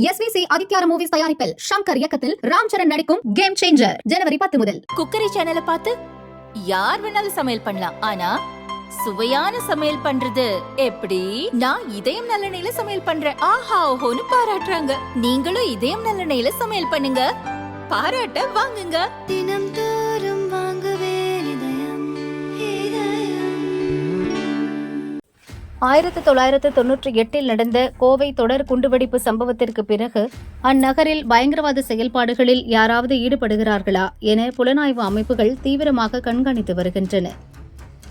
SVC ஆதித்யார movies தயாரிப்பில் ஷங்கர் இயக்கத்தில் ராம் சரண் நடிக்கும் கேம் சேஞ்சர் ஜனவரி 10 முதல். குக்கரி சேனலை பார்த்து யார் வேணாலும் சமையல் பண்ணலாம். ஆனா சுவையான சமையல் பண்றது எப்படி? நான் இதயம் நல்லெண்ணெயில சமையல் பண்றேன். ஆஹா ஓஹோன்னு பாராட்டுறாங்க. நீங்களும் இதயம் நல்லெண்ணெயில சமையல் பண்ணுங்க, பாராட்ட வாங்குங்க. தினம் தோறும் வாங்குவே இதயம். 1998 நடந்த கோவை தொடர் குண்டுவெடிப்பு சம்பவத்திற்கு பிறகு அந்நகரில் பயங்கரவாத செயல்பாடுகளில் யாராவது ஈடுபடுகிறார்களா என புலனாய்வு அமைப்புகள் தீவிரமாக கண்காணித்து வருகின்றன.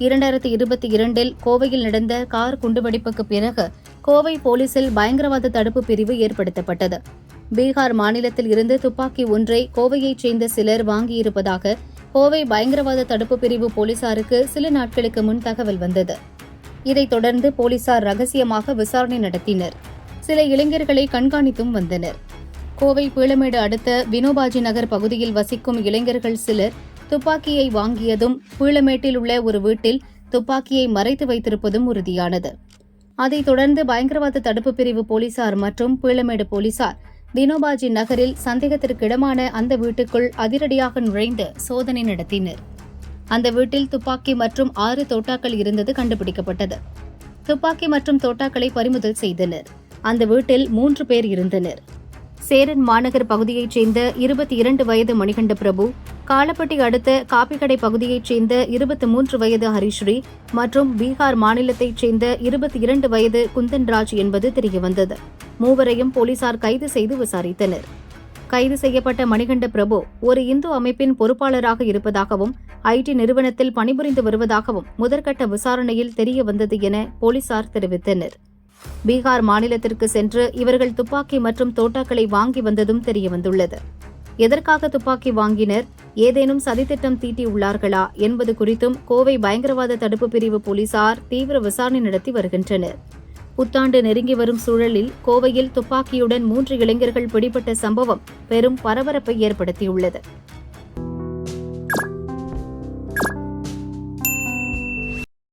2022 கோவையில் நடந்த கார் குண்டுவெடிப்புக்கு பிறகு கோவை போலீசில் பயங்கரவாத தடுப்பு பிரிவு ஏற்படுத்தப்பட்டது. பீகார் மாநிலத்தில் இருந்து துப்பாக்கி ஒன்றை கோவையைச் சேர்ந்த சிலர் வாங்கியிருப்பதாக கோவை பயங்கரவாத தடுப்பு பிரிவு போலீசாருக்கு சில நாட்களுக்கு முன் தகவல் வந்தது. இதைத் தொடர்ந்து போலீசார் ரகசியமாக விசாரணை நடத்தினர். சில இளைஞர்களை கண்காணித்தும் வந்தனர். கோவை பீளமேடு அடுத்த வினோபாஜி நகர் பகுதியில் வசிக்கும் இளைஞர்கள் சிலர் துப்பாக்கியை வாங்கியதும் பீளமேட்டில் உள்ள ஒரு வீட்டில் துப்பாக்கியை மறைத்து வைத்திருப்பதும் உறுதியானது. அதைத் தொடர்ந்து பயங்கரவாத தடுப்பு பிரிவு போலீசார் மற்றும் பீளமேடு போலீசார் வினோபாஜி நகரில் சந்தேகத்திற்கிடமான அந்த வீட்டுக்குள் அதிரடியாக நுழைந்து சோதனை நடத்தினர். அந்த வீட்டில் துப்பாக்கி மற்றும் 6 தோட்டாக்கள் இருந்தது கண்டுபிடிக்கப்பட்டது. துப்பாக்கி மற்றும் தோட்டாக்களை பறிமுதல் செய்தனர். அந்த வீட்டில் 3 பேர் இருந்தனர். சேரன் மாநகர் பகுதியைச் சேர்ந்த 22 வயது மணிகண்ட பிரபு, காலப்பட்டி அடுத்த காப்பிக்கடை பகுதியைச் சேர்ந்த 23 வயது ஹரிஸ்ரீ மற்றும் பீகார் மாநிலத்தைச் சேர்ந்த 22 வயது குந்தன்ராஜ் என்பது தெரியவந்தது. மூவரையும் போலீசார் கைது செய்து விசாரித்தனர். கைது செய்யப்பட்ட மணிகண்ட பிரபு ஒரு இந்து அமைப்பின் பொறுப்பாளராக இருப்பதாகவும் IT நிறுவனத்தில் பணிபுரிந்து வருவதாகவும் முதற்கட்ட விசாரணையில் தெரியவந்தது என போலீசார் தெரிவித்தனர். பீகார் மாநிலத்திற்கு சென்று இவர்கள் துப்பாக்கி மற்றும் தோட்டாக்களை வாங்கி வந்ததும் தெரியவந்துள்ளது. எதற்காக துப்பாக்கி வாங்கினர், ஏதேனும் சதித்திட்டம் தீட்டியுள்ளார்களா என்பது குறித்தும் கோவை பயங்கரவாத தடுப்பு பிரிவு போலீசார் தீவிர விசாரணை நடத்தி வருகின்றனர். புத்தாண்டு நெருங்கி வரும் சூழலில் கோவையில் துப்பாக்கியுடன் 3 இளைஞர்கள் பிடிபட்ட சம்பவம் பெரும் பரபரப்பை ஏற்படுத்தியுள்ளது.